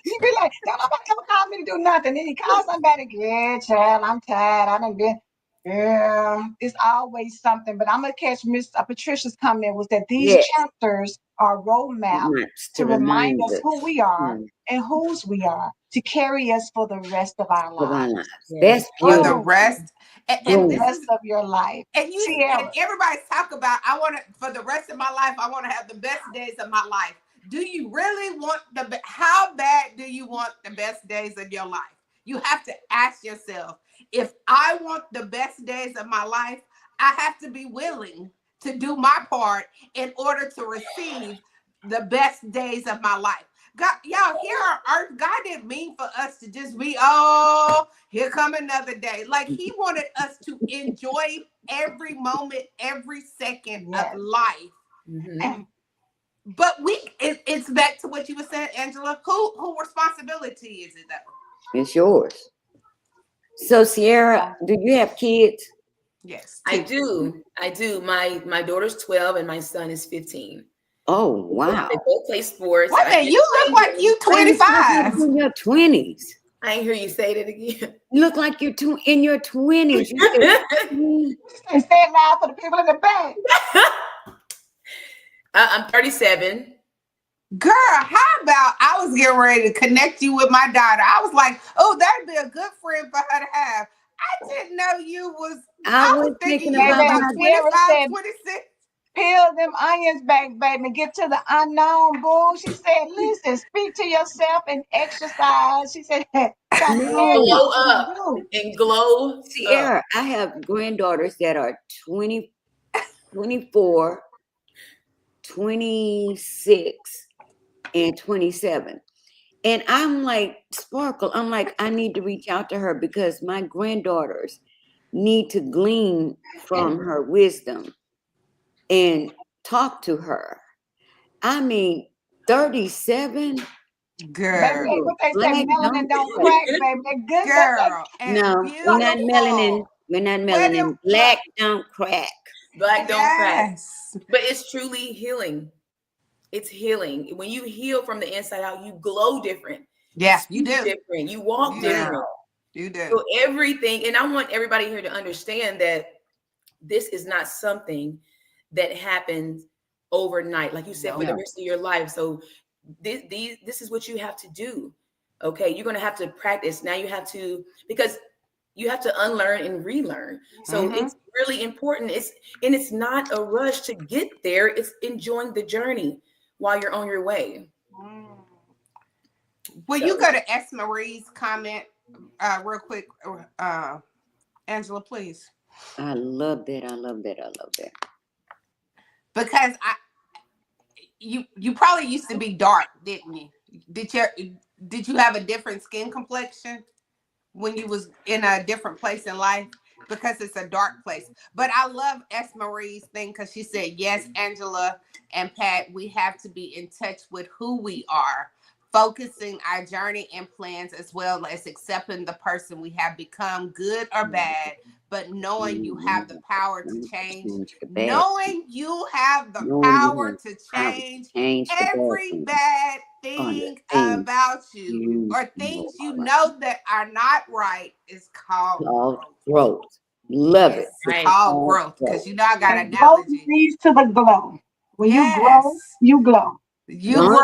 You be like, don't nobody ever call me to do nothing. Then you call somebody, girl, child, I'm tired. I done been, girl. It's always something. But I'm gonna catch Miss Patricia's comment was that these Yes. chapters are roadmap Much to to remind remind us us who we are mm, and whose we are, to carry us for the rest of our of our lives. lives. Yes. That's For the beautiful. Oh, rest. for the And Boom. this rest is of your life. and Sierra. everybody's talk about I want to for the rest of my life I want to have the best days of my life. Do you really want how bad do you want the best days of your life? You have to ask yourself, if I want the best days of my life, I have to be willing to do my part in order to receive the best days of my life. God, y'all, here on earth, God didn't mean for us to just be, oh, here come another day. Like he wanted us to enjoy every moment, every second of Yes. life. Mm-hmm. But it's back to what you were saying, Angela. Who responsibility is it though? It's yours. So, Ciera, do you have kids? Yes, I two. do. I do. My daughter's 12 and my son is 15. Oh, They wow. both play sports. Wait a I minute, can't you look blame like them. you Man, you look like 25. you're in your 20s. I ain't hear you say that again. You look like you're in your 20s. You said, And say it loud for the people in the back. I'm 37. Girl, how about I was getting ready to connect you with my daughter? I was like, oh, that'd be a good friend for her to have. I didn't know you was, I I was was thinking thinking you was about Baby, like my, Sierra 25, said, 26. peel them onions back, baby. Get to the unknown, boo. She said, listen, speak to yourself and exercise. She said, got to And let no, glow go and up. do. And glow up. Ciera, I have granddaughters that are 20, 24, 26, and 27. And I'm like, Sparkle, I'm like, I need to reach out to her because my granddaughters need to glean from her wisdom and talk to her. I mean, 37, Baby, Girl, ain't what they say, black melanin don't don't crack. crack, baby. That good, girl, and No, we're not melanin. beautiful. We're not Where them melanin. Black don't crack. Black don't crack. yes. But it's truly healing. It's healing. When you heal from the inside out, you glow different. You Yeah, you speak do. different. You walk You do. different. You do. So everything, and I want everybody here to understand that this is not something that happens overnight, like you said, for No. the rest of your life. So this is what you have to do. Okay, you're gonna have to practice. Now you have to, because you have to unlearn and relearn. So Mm-hmm. it's really important. It's not a rush to get there. It's enjoying the journey while you're on your way. Will So you go to S. Marie's comment real quick, Angela, please? I love that. I love that. I love that. Because you probably used to be dark, didn't you? Did you have a different skin complexion when you was in a different place in life? Because it's a dark place. But I love S. Marie's thing because she said, yes, Angela and Pat, we have to be in touch with who we are, focusing our journey and plans as well as accepting the person we have become, good or bad, but knowing you have the power to change, Change the bad. knowing you have the Knowing you power have to power to change change the bad every things bad on the thing things about you you or know things you are right. know that are not right is called Called growth. growth. Love it. It's It's right. called called growth because growth. you know I got an And growth analogy. leads to the glow. When you grow, Yes, you glow. you Don't grow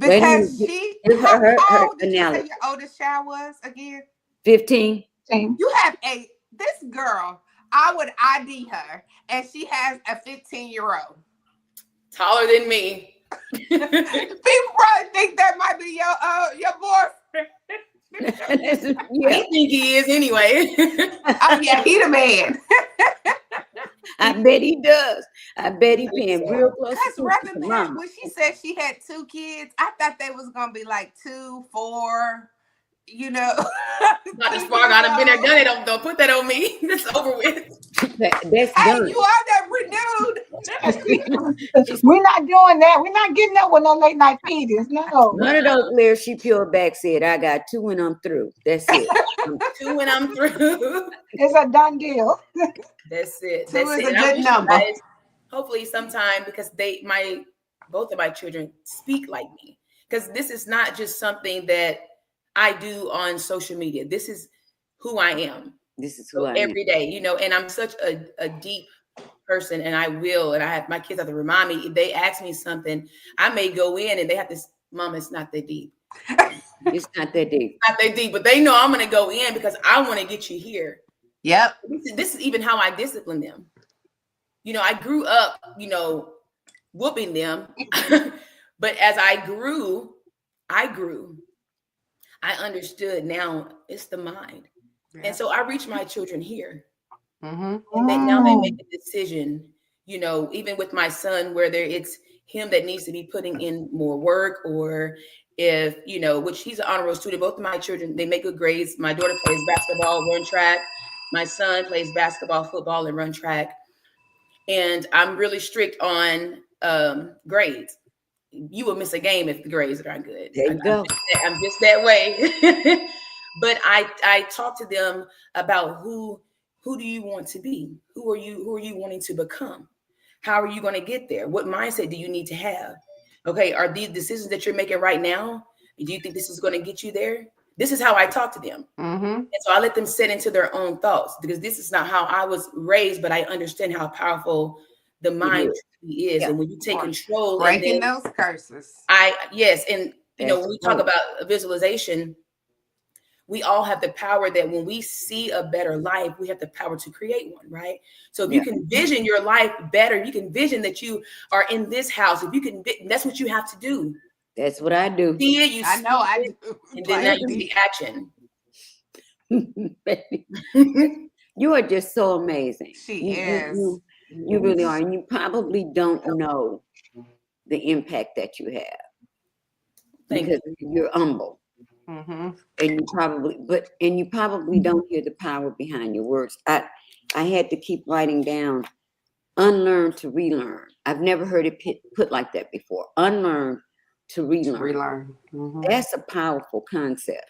wait a because minute. she. Give her How old did you say analogy. your oldest child was again? 15. See? You have this girl. I would ID her, and she has a 15-year-old. Taller than me. People probably think that might be your boyfriend. He Yeah, think he is anyway. Oh yeah, he the man. I bet he does. I bet he paying So, real close Cause attention rather to than mama. when she said she had 2 kids, I thought they was gonna be like 2, 4, you know, Dr. 2 years Spark, I've been there, old. done it. Don't put that on me. It's over with. That's Hey, done. you are that renewed. We're not doing that. We're not getting up with no late night feedings. No. None of those lyrics she peeled back said, I got two and I'm through. That's it. Two when I'm through. It's a done deal. That's it. 2 That's is it. a And I good wish you number. guys, hopefully, sometime because both of my children speak like me. Because this is not just something that I do on social media. This is who I am. This is who So I am. every day, and I'm such a deep person, and I have my kids have to remind me if they ask me something, I may go in and they have to, Mom, it's not that deep. It's not that deep. Not that deep, but they know I'm going to go in because I want to get you here. Yep. This is even how I discipline them. I grew up, whooping them. But as I grew, I understood now it's the mind. And so I reach my children here. Mm-hmm. And now they make a decision, even with my son, whether it's him that needs to be putting in more work or if, which he's an honor roll student. Both of my children, they make good grades. My daughter plays basketball, run track. My son plays basketball, football, and run track. And I'm really strict on grades. You will miss a game if the grades aren't good. There you go. I'm just that way. But I talk to them about who do you want to be? Who are you wanting to become? How are you going to get there? What mindset do you need to have? Okay, are these decisions that you're making right now? Do you think this is going to get you there? This is how I talk to them. Mm-hmm. And so I let them set into their own thoughts because this is not how I was raised, but I understand how powerful the mind truly is. Yeah. And when you take control Breaking and then those curses. yes, and That's when we talk about visualization, we all have the power that when we see a better life, we have the power to create one, right? So if you can vision your life better, you can vision that you are in this house. If you can, that's what you have to do. That's what I do. See it, you I know I see it, do. and then now you see action. You are just so amazing. She is. You really are. And you probably don't know the impact that you have because you're humble. Mm-hmm. And you probably don't hear the power behind your words. I had to keep writing down unlearn to relearn. I've never heard it put like that before. Unlearn to relearn. Relearn. Mm-hmm. That's a powerful concept.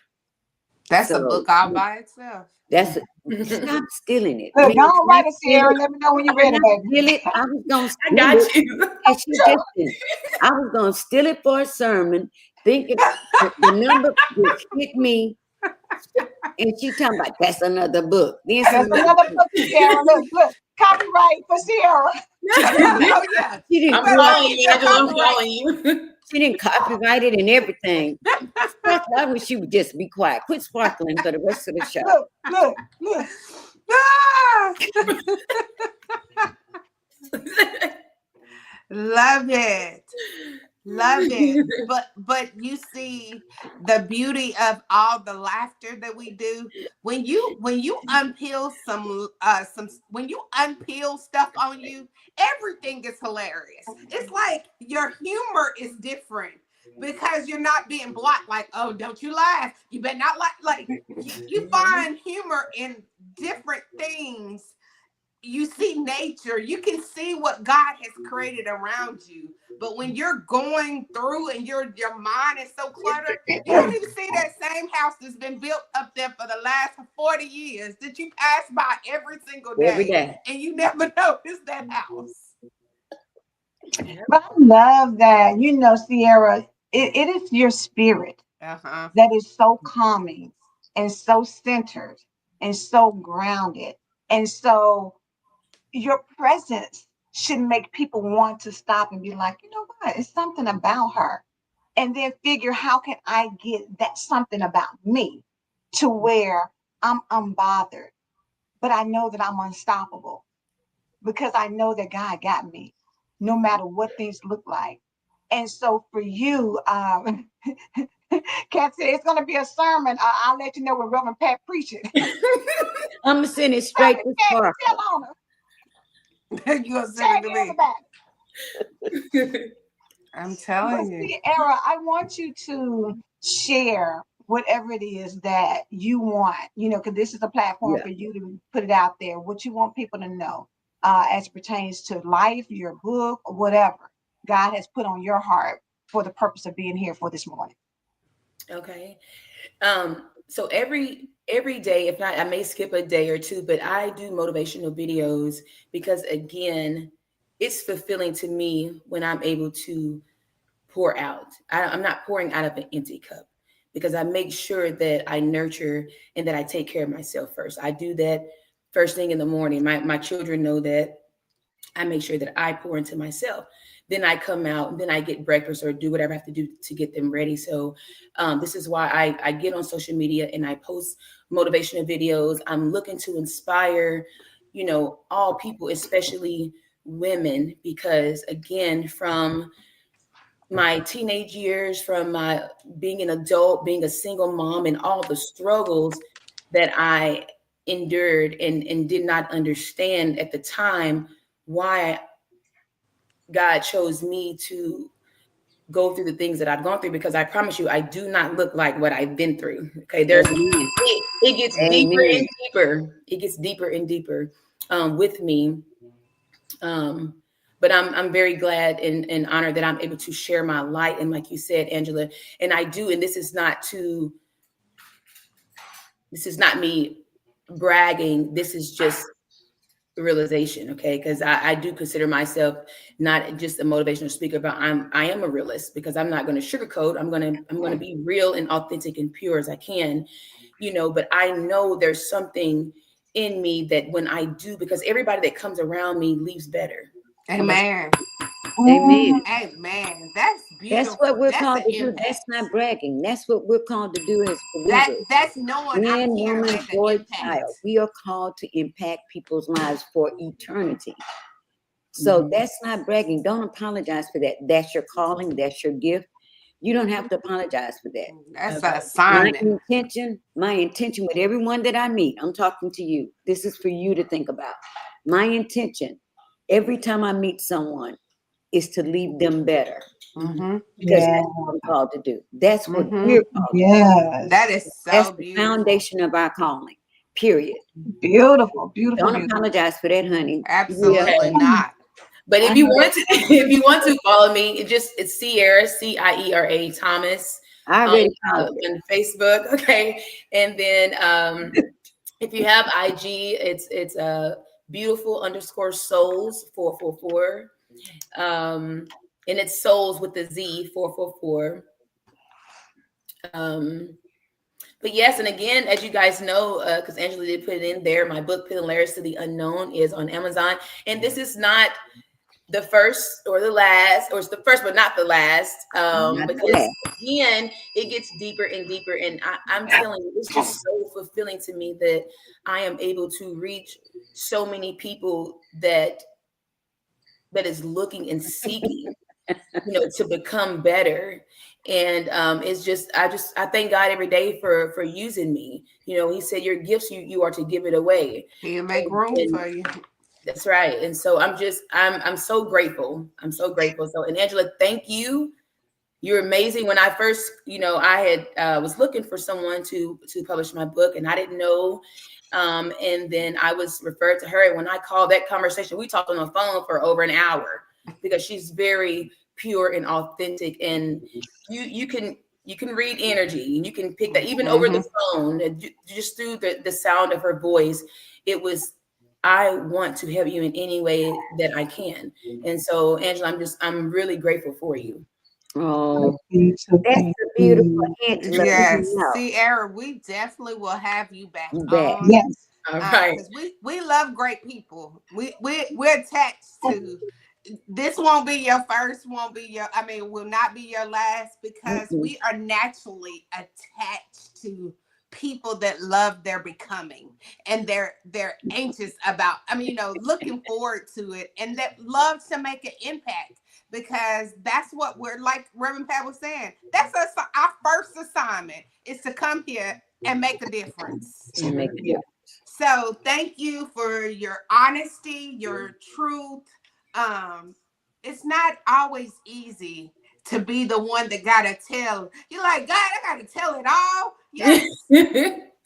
That's a book all by itself. Stop stealing it. Look, don't write it, Ciera. Let me know when you're ready, baby. I was gonna steal I got it. you. And she just did. I was gonna steal it for a sermon, thinking the number would hit me. And she talking about that's another book. Then That's another book, Ciera. Look, copyright for Ciera. Oh yeah. she I'm didn't following you, Angela. I'm following you. She didn't copyright it and everything. I wish she would just be quiet. Quit sparkling for the rest of the show. Look. Ah! Love it. Love it. But you see the beauty of all the laughter that we do when you unpeel some when you unpeel stuff on you, everything is hilarious. It's like your humor is different because you're not being blocked like, oh, don't you laugh, you better not laugh. Like you find humor in different things. You see nature, you can see what God has created around you. But when you're going through and your mind is so cluttered, you don't even see that same house that's been built up there for the last 40 years that you pass by every single day. Every day. And you never notice that house. But I love that, Ciera, it is your spirit that is so calming and so centered and so grounded. And so your presence should make people want to stop and be like, you know what? It's something about her. And then figure, how can I get that something about me to where I'm unbothered, but I know that I'm unstoppable because I know that God got me no matter what things look like. And so for you, Cat said it's gonna be a sermon. I'll let you know when Reverend Pat preach it. I'm gonna send it Tell straight me, to Cat, Sparkle. tell on her. You gonna send it Tag to me? everybody. I'm But telling you. see, Era, I want you to share whatever it is that you want, because this is a platform Yeah. for you to put it out there, what you want people to know as pertains to life, your book, or whatever God has put on your heart for the purpose of being here for this morning. Okay. So every day, if not, I may skip a day or two, but I do motivational videos because again, it's fulfilling to me when I'm able to pour out. I'm not pouring out of an empty cup because I make sure that I nurture and that I take care of myself first. I do that first thing in the morning. My children know that. I make sure that I pour into myself. Then I come out and then I get breakfast or do whatever I have to do to get them ready. So this is why I get on social media and I post motivational videos. I'm looking to inspire, all people, especially women, because again, from my teenage years, from my being an adult, being a single mom, and all the struggles that I endured and did not understand at the time why God chose me to go through the things that I've gone through, because I promise you, I do not look like what I've been through. Okay, Amen. it gets deeper Amen. and deeper. It gets deeper and deeper with me. Um, but I'm very glad and honored that I'm able to share my light. And like you said, Angela, and I do, and this is not me bragging. This is just realization, okay? Because I do consider myself not just a motivational speaker, but I am a realist, because I'm not going to sugarcoat. I'm gonna be real and authentic and pure as I can, but I know there's something in me that when I do, because everybody that comes around me leaves better. And that's Amen. Amen. Mhm. Amen. That's That's what beautiful. we're That's called an to do. That's impact. not bragging. That's what we're called to do as That believers. that's knowing I'm Man, here to woman, make an boy, child. impact. We are called to impact people's lives for eternity. So Mhm. that's not bragging. Don't apologize for that. That's your calling. That's your gift. You don't have to apologize for that. That's an okay. My assignment. intention with everyone that I meet, I'm talking to you. This is for you to think about. My intention every time I meet someone is to leave them better, Mhm. Mm-hmm. because Yeah. that's what I'm called to do. That's what we're Mm-hmm. called to That Yes. is do. That's so the beautiful. foundation of our calling, period. Beautiful, beautiful, Don't beautiful. apologize for that, honey. Yeah. Absolutely Okay. not. But I if you know want that's to, right. if you want to follow me, it's Ciera, Ciera Thomas, I on, already followed it. on Facebook. Okay, and then if you have IG, it's beautiful underscore souls 444, and it's souls with the Z 444. Um, but yes, and again, as you guys know, because Angela did put it in there, my book "Putting Layers to the Unknown" is on Amazon, and this is not the first or the last, or it's the first but not the last, Not the because last. again, it gets deeper and deeper, and I'm telling you, it's just so fulfilling to me that I am able to reach so many people that is looking and seeking, to become better. And it's just I thank God every day for using me. He said your gifts, you are to give it away. He'll make and, room and for you. that's right. And so I'm so grateful. I'm so grateful. So, and Angela, thank you. You're amazing. When I first, I had was looking for someone to publish my book, and I didn't know. And then I was referred to her. And when I called that conversation, we talked on the phone for over an hour, because she's very pure and authentic. And you can read energy, and you can pick that even over the Mm-hmm. phone, just through the sound of her voice. It was, I want to help you in any way that I can. And so, Angela, I'm really grateful for you. Oh, You too, that's thank a beautiful you. Angela. Yes. No, Sierra, we definitely will have you back you bet. on. Yes. All right. Because we love great people. We're attached to this. Won't be your first, won't be your, will not be your last, because Mm-mm. we are naturally attached to people that love their becoming, and they're anxious about, looking forward to it, and that love to make an impact, because that's what we're, like Reverend Pat was saying, that's our first assignment, is to come here and make a difference. And make a difference. So thank you for your honesty, your truth. It's not always easy to be the one that gotta tell. You're like, God, I gotta tell it all. Yes,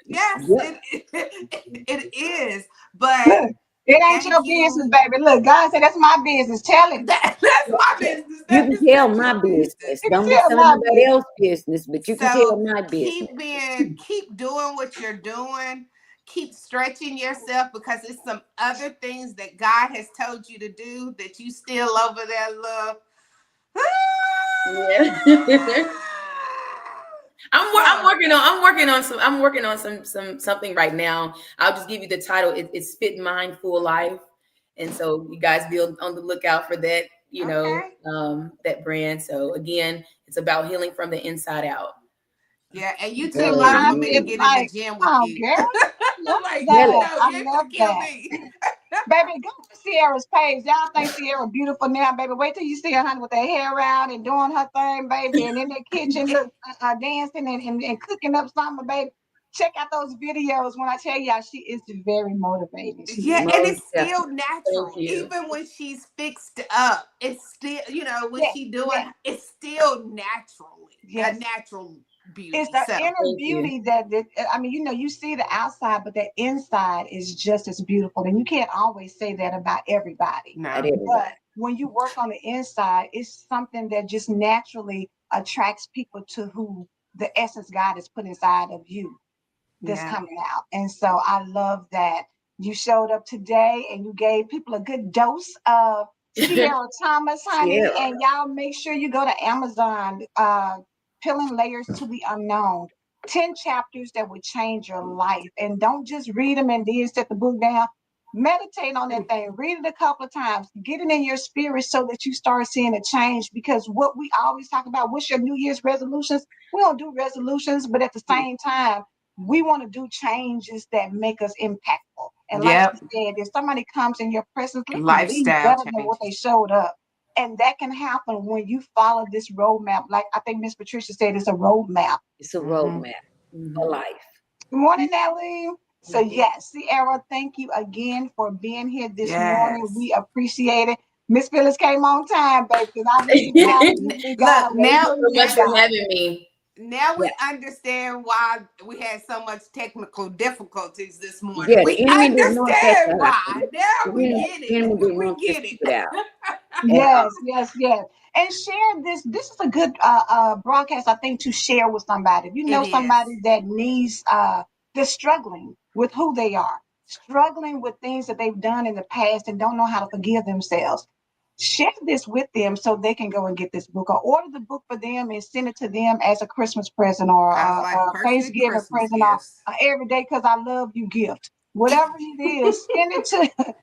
yes, Yep. it is. But Look, it ain't thank your business, you. baby. Look, God said that's my business. Tell it. That's my business. You That can is tell not my your business. business. You can Don't be tell telling my nobody business. else's business, but you can tell So my business. keep doing what you're doing. Keep stretching yourself, because it's some other things that God has told you to do that you still over there love. Yeah. I'm working on something right now. I'll just give you the title. It's Fit Mind Full Life. And so you guys be on the lookout for that, Okay. that brand. So again, it's about healing from the inside out. Yeah, and you Fit too young for mind, me to fit get in the like, gym with oh, you. girl, love Like, Tell that. it. no, I you ain't love gonna kill that. me. Baby, go to Ciera's page. Y'all think Ciera beautiful now, baby. Wait till you see her honey with her hair out and doing her thing, baby, and in the kitchen, look, dancing and cooking up something, baby. Check out those videos. When I tell y'all, she is very motivating. She Yeah, is. and Most it's still definitely. Thank natural. you. Even when she's fixed up, it's still, when Yes, she doing, yes, it's still naturally a yes. natural It's beauty. the So inner Thank you. beauty that I mean, you see the outside, but the inside is just as beautiful. And you can't always say that about everybody. At no. everybody. But when you work on the inside, it's something that just naturally attracts people to who the essence God has put inside of you that's Yeah. coming out. And so I love that you showed up today and you gave people a good dose of Ciera Thomas, honey. Ciera. And y'all make sure you go to Amazon, Peeling Layers to the Unknown. 10 chapters that would change your life. And don't just read them and then set the book down. Meditate on that thing. Read it a couple of times. Get it in your spirit so that you start seeing a change. Because what we always talk about, what's your New Year's resolutions? We don't do resolutions, but at the same time, we want to do changes that make us impactful. And like she Yep. said, if somebody comes in your presence, let them leave Lifestyle better than what changes. they showed up. And that can happen when you follow this roadmap. Like I think Miss Patricia said, it's a roadmap. It's a Mm-hmm. roadmap for Mhm. life. Good morning, Nellie. So Thank you. yes, Ciera, thank you again for being here this morning. Yes. We appreciate it. Miss Phyllis came on time, baby, because I believe Now, God, Thank you believe look, God, we now, you so believe much now, for God. having me. now Yeah. we understand why we had so much technical difficulties this morning. Yeah, the We enemy didn't want that to understand happen. why. Now we The get it. enemy didn't We want this get to it. get out at all. Yes, yes, yes. And share this. This is a good broadcast, I think, to share with somebody. If you It know is. somebody that needs they're struggling with who they are, struggling with things that they've done in the past and don't know how to forgive themselves. Share this with them so they can go and get this book or order the book for them and send it to them as a Christmas present or I was a like, perfect Thanksgiving Christmas present or gifts. everyday because I love you gift. Whatever it is, send it to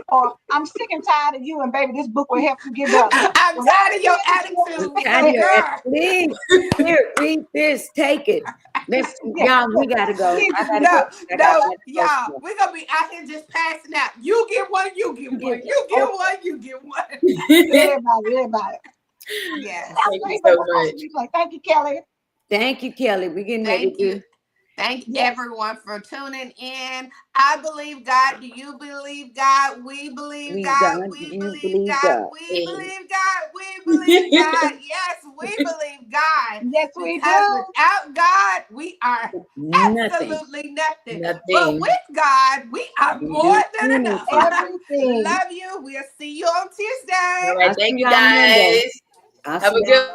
or I'm sick and tired of you, and baby, this book will help you get better. I'm Whatever tired of your it attitude. Tired So, of is, your girl, please, here, read this, take it. Let's, yeah, y'all, we gotta go. please, I gotta go. no, I got no, my post y'all, more. we're gonna be out here just passing out. You get one, you get You one, get you get okay. one, you get one. everybody. Yes. That's you great, but so what's much. supposed to be like? Thank you, Kelly. Thank you, Kelly. We're getting ready Thank you. to. Thank Yes, everyone for tuning in. I believe God. Do you believe God? We believe We God. done. We You believe believe God. God. We Hey. believe God. We believe God. Yes, we believe God. yes, we Because do. without God, we are Nothing. absolutely nothing. But Nothing. with God, we are We more do than enough. anything. Everything. Love you. We'll see you on All Tuesday. right. I'll see Thank you y'all Monday. guys. I'll Have see a y'all. good